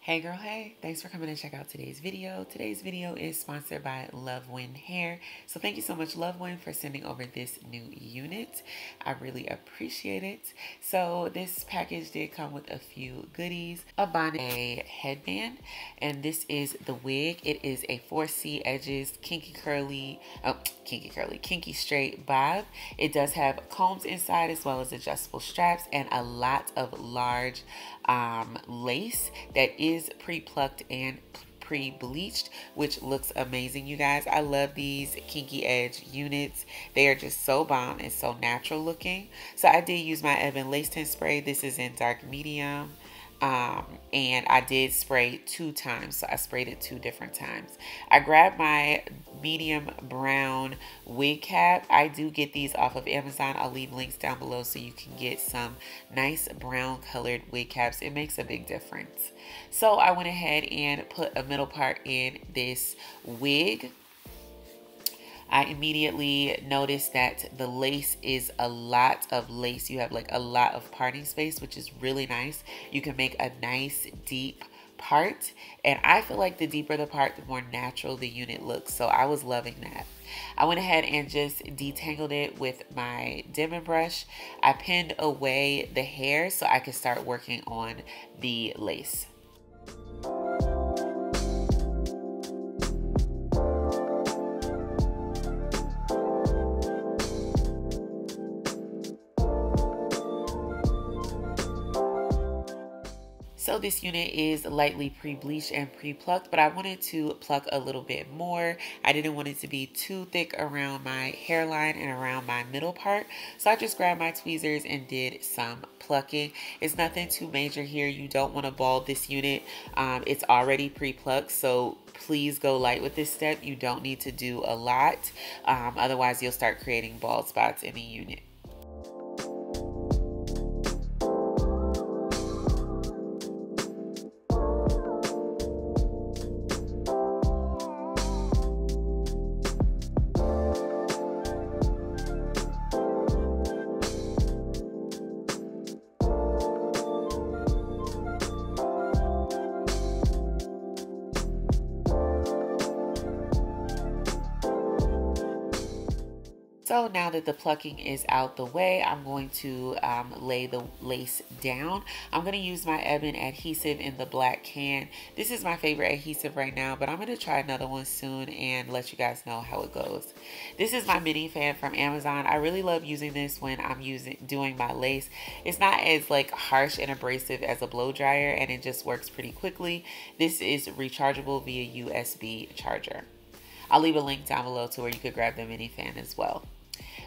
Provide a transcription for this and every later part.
Hey girl, hey, thanks for coming to check out today's video. Today's video is sponsored by Luvwin Hair. So thank you so much, Luvwin, for sending over this new unit. I really appreciate it. So this package did come with a few goodies, a bonnet, a headband, and this is the wig. It is a 4C edges, kinky straight bob. It does have combs inside as well as adjustable straps and a lot of large lace that is pre-plucked and pre-bleached, which looks amazing, you guys. I love these kinky edge units. They are just so bomb and so natural looking. So I did use my Ebin lace tint spray. This is in dark medium. And I did spray 2 times, so I sprayed it 2 different times. I grabbed my medium brown wig cap. I do get these off of Amazon. I'll leave links down below so you can get some nice brown colored wig caps. It makes a big difference. So I went ahead and put a middle part in this wig. I immediately noticed that the lace is a lot of lace. You have like a lot of parting space, which is really nice. You can make a nice deep part, and I feel like the deeper the part, the more natural the unit looks. So I was loving that. I went ahead and just detangled it with my dimming brush. I pinned away the hair so I could start working on the lace. So this unit is lightly pre-bleached and pre-plucked, but I wanted to pluck a little bit more. I didn't want it to be too thick around my hairline and around my middle part. So I just grabbed my tweezers and did some plucking. It's nothing too major here. You don't want to bald this unit. It's already pre-plucked, so please go light with this step. You don't need to do a lot. Otherwise, you'll start creating bald spots in the unit. So now that the plucking is out the way, I'm going to lay the lace down. I'm going to use my Ebin adhesive in the black can. This is my favorite adhesive right now, but I'm going to try another one soon and let you guys know how it goes. This is my mini fan from Amazon. I really love using this when I'm doing my lace. It's not as like harsh and abrasive as a blow dryer, and it just works pretty quickly. This is rechargeable via USB charger. I'll leave a link down below to where you could grab the mini fan as well.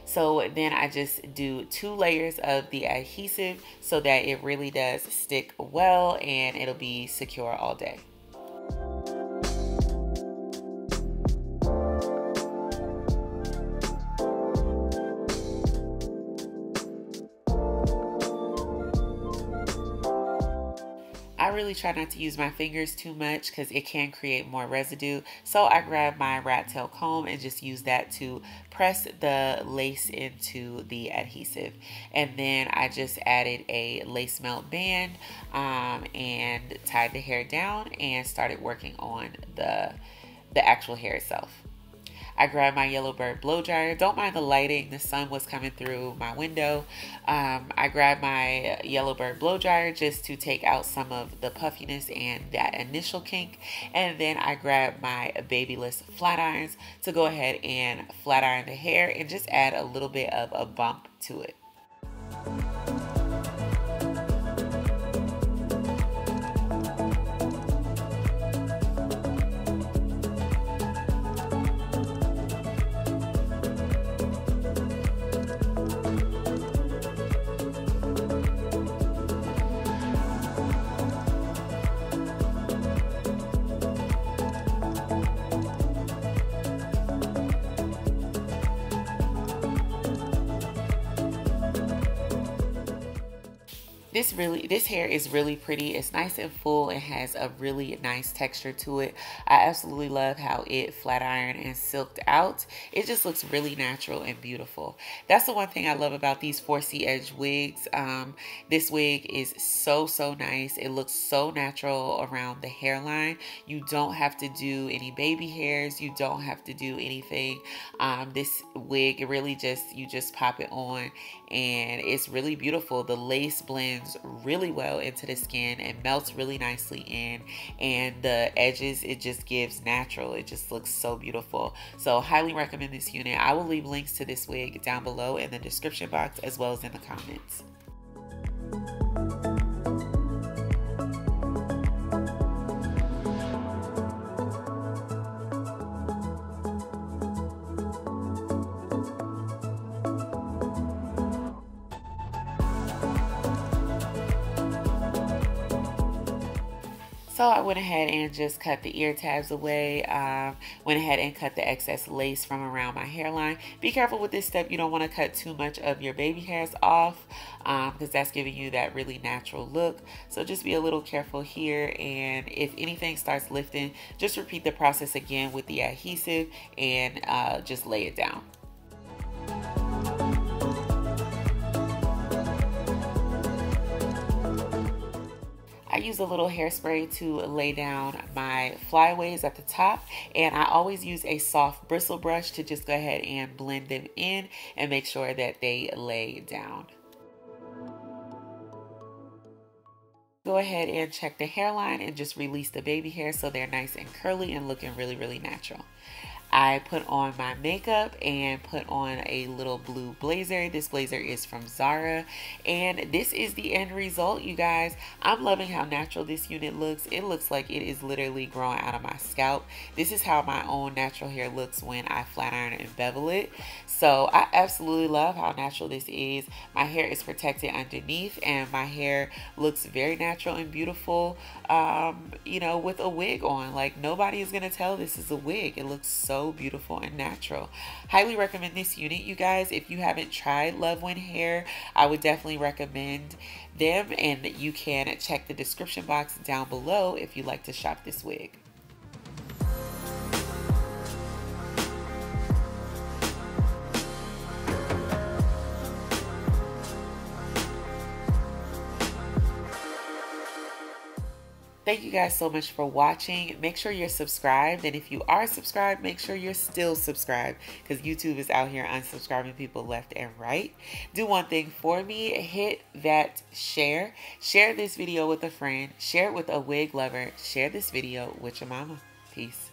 So then I just do 2 layers of the adhesive so that it really does stick well and it'll be secure all day. I really try not to use my fingers too much because it can create more residue. So I grab my rat tail comb and just use that to press the lace into the adhesive. And then I just added a lace melt band and tied the hair down and started working on the actual hair itself. I grabbed my Yellowbird blow dryer. Don't mind the lighting. The sun was coming through my window. I grabbed my Yellowbird blow dryer just to take out some of the puffiness and that initial kink. And then I grabbed my Babyless flat irons to go ahead and flat iron the hair and just add a little bit of a bump to it. This hair is really pretty. It's nice and full. It has a really nice texture to it. I absolutely love how it flat ironed and silked out. It just looks really natural and beautiful. That's the one thing I love about these 4C edge wigs. This wig is so nice. It looks so natural around the hairline. You don't have to do any baby hairs. You don't have to do anything. This wig, it really you just pop it on and it's really beautiful. The lace blends really well into the skin and melts really nicely in, and the edges, it just gives natural. It just looks so beautiful. So highly recommend this unit. I will leave links to this wig down below in the description box as well as in the comments. So I went ahead and just cut the ear tabs away, went ahead and cut the excess lace from around my hairline. Be careful with this step. You don't want to cut too much of your baby hairs off because that's giving you that really natural look. So just be a little careful here, and if anything starts lifting, just repeat the process again with the adhesive and just lay it down. I use a little hairspray to lay down my flyaways at the top, and I always use a soft bristle brush to just go ahead and blend them in and make sure that they lay down. Go ahead and check the hairline and just release the baby hair so they're nice and curly and looking really natural. I put on my makeup and put on a little blue blazer. This blazer is from Zara, and this is the end result, you guys. I'm loving how natural this unit looks. It looks like it is literally growing out of my scalp. This is how my own natural hair looks when I flat iron and bevel it. So I absolutely love how natural this is. My hair is protected underneath, and my hair looks very natural and beautiful, you know, with a wig on. Like, nobody is gonna tell this is a wig. It looks so beautiful and natural. Highly recommend this unit, you guys. If you haven't tried Luvwin hair, I would definitely recommend them, and you can check the description box down below if you'd like to shop this wig. Thank you guys so much for watching. Make sure you're subscribed, and if you are subscribed, make sure you're still subscribed, because YouTube is out here unsubscribing people left and right. Do one thing for me, hit that share. Share this video with a friend, share it with a wig lover, share this video with your mama. Peace.